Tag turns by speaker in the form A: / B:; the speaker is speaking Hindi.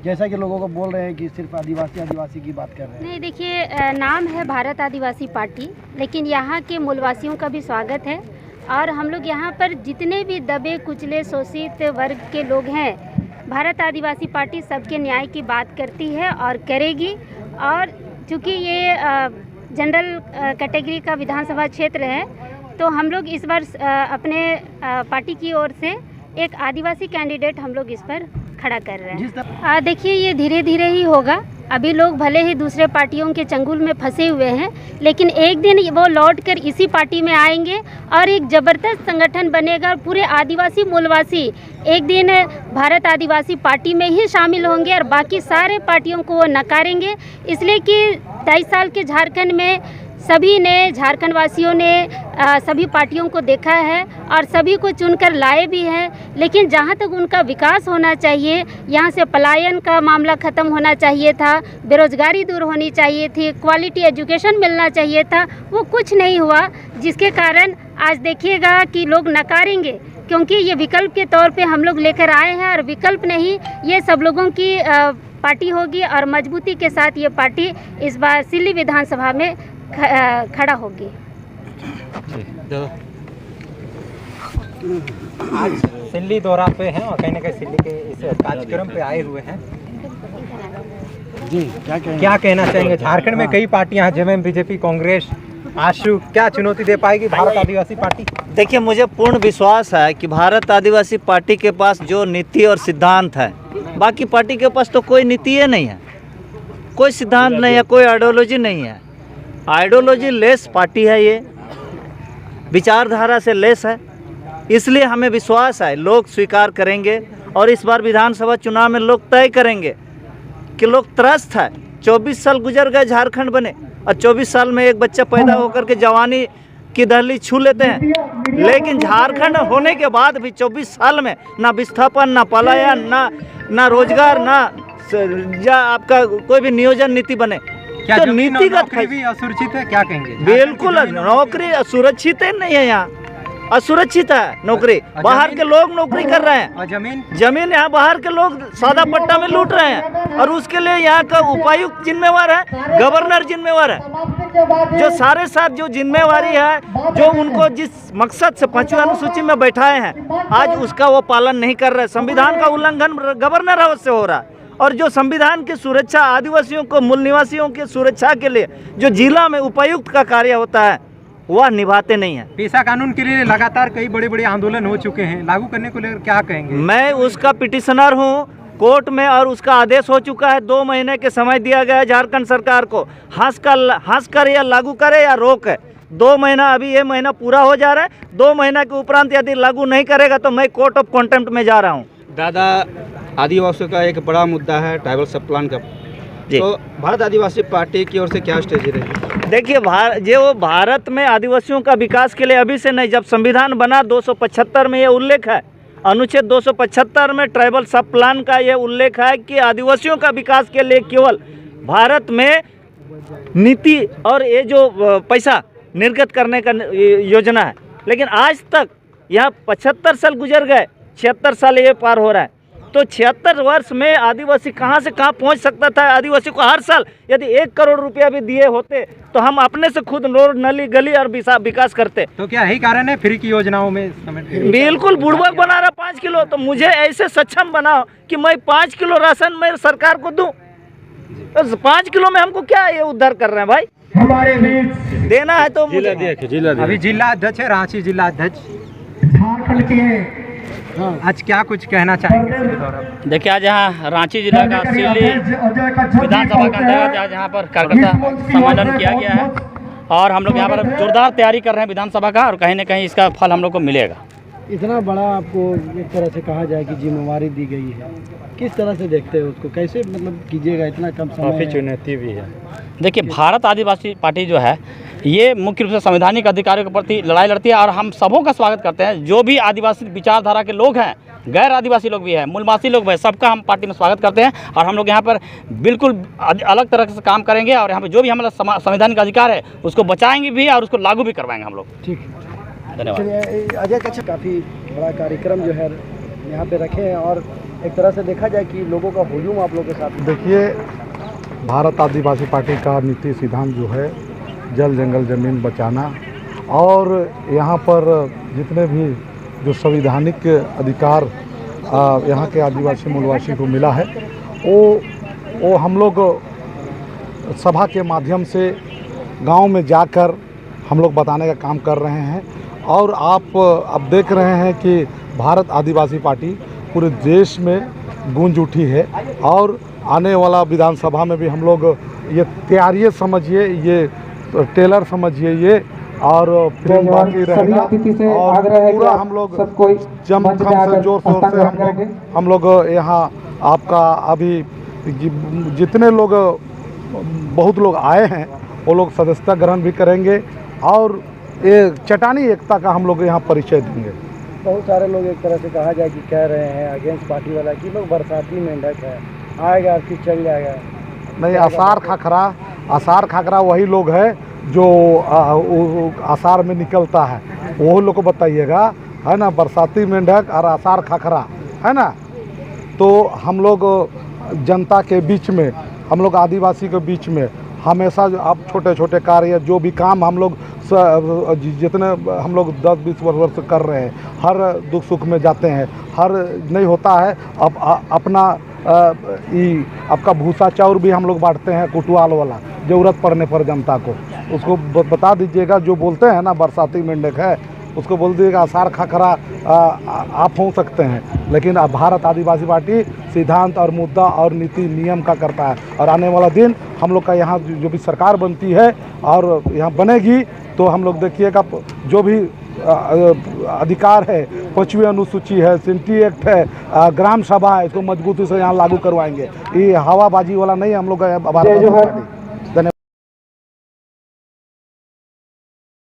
A: जैसा कि लोगों को बोल रहे हैं कि सिर्फ आदिवासी की बात कर रहे हैं।
B: नहीं, देखिए, नाम है भारत आदिवासी पार्टी, लेकिन यहाँ के मूलवासियों का भी स्वागत है। और हम लोग यहाँ पर जितने भी दबे कुचले शोषित वर्ग के लोग हैं, भारत आदिवासी पार्टी सबके न्याय की बात करती है और करेगी। और चूँकि ये जनरल कैटेगरी का विधानसभा क्षेत्र है, तो हम लोग इस बार अपने पार्टी की ओर से एक आदिवासी कैंडिडेट हम लोग इस पर खड़ा कर रहे हैं। देखिए, ये धीरे धीरे ही होगा। अभी लोग भले ही दूसरे पार्टियों के चंगुल में फंसे हुए हैं, लेकिन एक दिन वो लौट कर इसी पार्टी में आएंगे और एक ज़बरदस्त संगठन बनेगा। पूरे आदिवासी मूलवासी एक दिन भारत आदिवासी पार्टी में ही शामिल होंगे और बाकी सारे पार्टियों को वो नकारेंगे। इसलिए कि 23 साल के झारखंड में सभी ने, झारखंड वासियों ने सभी पार्टियों को देखा है और सभी को चुनकर लाए भी हैं। लेकिन जहाँ तक उनका विकास होना चाहिए, यहाँ से पलायन का मामला ख़त्म होना चाहिए था, बेरोजगारी दूर होनी चाहिए थी, क्वालिटी एजुकेशन मिलना चाहिए था, वो कुछ नहीं हुआ। जिसके कारण आज देखिएगा कि लोग नकारेंगे, क्योंकि ये विकल्प के तौर पे हम लोग लेकर आए हैं और विकल्प नहीं, ये सब लोगों की पार्टी होगी और मजबूती के साथ ये पार्टी इस बार सिल्ली विधानसभा में खड़ा होगी।
C: आज सिल्ली दौरा पे हैं और कहीं ना कहीं सिल्ली के इस कार्यक्रम पे आए हुए हैं।
A: जी,
C: क्या कहना चाहेंगे? झारखंड में कई पार्टियां हैं, जेएमएम, बीजेपी, कांग्रेस, आशु, क्या चुनौती दे पाएगी भारत आदिवासी पार्टी?
D: देखिए, मुझे पूर्ण विश्वास है कि भारत आदिवासी पार्टी के पास जो नीति और सिद्धांत है, बाकी पार्टी के पास तो कोई नीति है नहीं है, कोई सिद्धांत नहीं है, कोई आइडियोलॉजी नहीं है। आइडियोलॉजी लेस पार्टी है, ये विचारधारा से लेस है। इसलिए हमें विश्वास है लोग स्वीकार करेंगे और इस बार विधानसभा चुनाव में लोग तय करेंगे कि लोग त्रस्त है। 24 साल गुजर गए झारखंड बने और 24 साल में एक बच्चा पैदा होकर के जवानी की दहलीज छू लेते हैं, लेकिन झारखंड होने के बाद भी 24 साल में ना विस्थापन, ना पलायन, ना रोजगार, ना आपका कोई भी नियोजन नीति बने।
C: क्या
D: तो नीतिगत
C: भी असुरक्षित है? क्या कहेंगे?
D: बिल्कुल, नौकरी असुरक्षित नहीं है, यहाँ असुरक्षित है नौकरी। बाहर के लोग नौकरी कर रहे हैं और जमीन यहाँ बाहर के लोग सादा पट्टा में लूट रहे हैं और उसके लिए यहाँ का उपायुक्त जिम्मेवार है, गवर्नर जिम्मेवार है। जो सारे साथ जो जिम्मेवारी है, जो उनको जिस मकसद से 5वीं अनुसूची में बैठाए हैं, आज उसका वो पालन नहीं कर रहे। संविधान का उल्लंघन गवर्नर हाउस से हो रहा है और जो संविधान की सुरक्षा, आदिवासियों को, मूल निवासियों की सुरक्षा के लिए जो जिला में उपायुक्त का कार्य होता है, वह निभाते नहीं है।
C: पेशा कानून के लिए लगातार कई बड़े बड़े आंदोलन हो चुके हैं, लागू करने को लेकर क्या कहेंगे?
D: मैं उसका पिटिशनर हूँ कोर्ट में और उसका आदेश हो चुका है। 2 महीने के समय दिया गया है झारखंड सरकार को, हंस कर या लागू करे या रोके। 2 महीना, अभी ये महीना पूरा हो जा रहा है। 2 महीना के उपरांत यदि लागू नहीं करेगा तो मैं कोर्ट ऑफ कॉन्टेम्प्ट में जा रहा हूँ।
E: दादा, आदिवासियों का एक बड़ा मुद्दा है ट्राइबल सब प्लान का, तो भारत आदिवासी पार्टी की ओर से क्या स्ट्रेटजी रहेगी?
D: देखिए, जो भारत में आदिवासियों का विकास के लिए अभी से नहीं, जब संविधान बना 275 में ये उल्लेख है, अनुच्छेद 275 में ट्राइबल सब प्लान का ये उल्लेख है कि आदिवासियों का विकास के लिए केवल भारत में नीति और ये जो पैसा निर्गत करने का योजना है। लेकिन आज तक यहाँ 75 साल गुजर गए, 76 साल ये पार हो रहा है, तो 76 वर्ष में आदिवासी कहाँ से कहाँ पहुँच सकता था। आदिवासी को हर साल यदि 1 करोड़ रुपया भी दिए होते तो हम अपने से खुद रोड, नली, गली और विकास करते।
C: तो क्या यही कारण है फ्री की योजनाओं में?
D: बिल्कुल बुड़बक बना रहा 5 किलो। तो मुझे ऐसे सक्षम बनाओ कि मैं 5 किलो राशन मैं सरकार को दूं। तो 5 किलो में हमको क्या ये उद्धार कर रहे हैं भाई?
A: हमारे
D: देना है तो
C: अभी जिला अध्यक्ष है, रांची जिला अध्यक्ष
A: झारखंड के।
C: आज क्या कुछ कहना चाहेंगे?
F: देखिए, आज यहाँ रांची जिला का सिल्ली विधानसभा का अंतर्गत आज यहाँ पर कार्यकर्ता सम्मेलन किया गया है और हम लोग यहाँ पर जोरदार तैयारी कर रहे हैं विधानसभा का और कहीं ना कहीं इसका फल हम लोग को मिलेगा।
A: इतना बड़ा आपको एक तरह से कहा जाए कि जिम्मेवारी दी गई है, किस तरह से देखते हो उसको? कैसे मतलब कीजिएगा? इतना कम समय,
E: काफ़ी चुनौती भी है।
F: देखिए, भारत आदिवासी पार्टी जो है ये मुख्य रूप से संवैधानिक अधिकारों के प्रति लड़ाई लड़ती है और हम सबों का स्वागत करते हैं। जो भी आदिवासी विचारधारा के लोग हैं, गैर आदिवासी लोग भी हैं, मूलवासी लोग भी हैं, सबका हम पार्टी में स्वागत करते हैं और हम लोग यहाँ पर बिल्कुल अलग तरह से काम करेंगे और यहाँ पर जो भी हमारा संवैधानिक अधिकार है उसको बचाएंगे भी और उसको लागू भी करवाएंगे हम लोग।
A: ठीक,
F: धन्यवाद।
A: अजय कच्छप काफ़ी बड़ा कार्यक्रम जो है यहाँ पे रखे हैं और एक तरह से देखा जाए कि लोगों का हुजूम आप लोग के साथ।
G: देखिए, भारत आदिवासी पार्टी का नीति सिद्धांत जो है जल जंगल ज़मीन बचाना, और यहाँ पर जितने भी जो संवैधानिक अधिकार यहाँ के आदिवासी मूलवासी को मिला है वो हम लोग सभा के माध्यम से गांव में जाकर हम लोग बताने का काम कर रहे हैं। और आप अब देख रहे हैं कि भारत आदिवासी पार्टी पूरे देश में गूंज उठी है, और आने वाला विधानसभा में भी हम लोग ये तैयारी समझिए, ये टेलर समझिए, ये और फिल्म बाकी रहेगा, और पूरा हम लोग जम से जोर शोर से हम लोग यहाँ आपका अभी जितने लोग बहुत लोग आए हैं वो लोग सदस्यता ग्रहण भी करेंगे, और ये चटानी एकता का हम लोग यहाँ परिचय देंगे।
A: बहुत सारे लोग एक तरह से कहा जाए कि कह रहे हैं अगेंस्ट पार्टी वाला कि लोग बरसाती मेंढक है, आएगा फिर चल जाएगा।
G: नहीं, आसार खाकरा वही लोग है जो आसार में निकलता है, वो लोग को बताइएगा, है ना। बरसाती मेंढक और आसार खाकरा, है ना। तो हम लोग जनता के बीच में, हम लोग आदिवासी के बीच में हमेशा अब छोटे छोटे कार्य जो भी काम हम लोग जितने हम लोग 10-20 वर्ष से कर रहे हैं, हर दुख सुख में जाते हैं, हर नहीं होता है अब अपना आपका भूसा चाउर भी हम लोग बांटते हैं, कुटवाल वाला, ज़रूरत पड़ने पर जनता को उसको बता दीजिएगा। जो बोलते हैं ना बरसाती मेंढक है, उसको बोल दीजिएगा आसार खाकरा आप हो सकते हैं, लेकिन अब भारत आदिवासी पार्टी सिद्धांत और मुद्दा और नीति नियम का करता है। और आने वाला दिन हम लोग का यहाँ जो भी सरकार बनती है और यहाँ बनेगी, तो हम लोग देखिएगा जो भी अधिकार है, 5वीं अनुसूची है, सिंटी एक्ट है, ग्राम सभा है, इसको मजबूती से यहाँ लागू करवाएंगे। ये हवाबाजी वाला नहीं हम लोग का भारत आदिवासी पार्टी।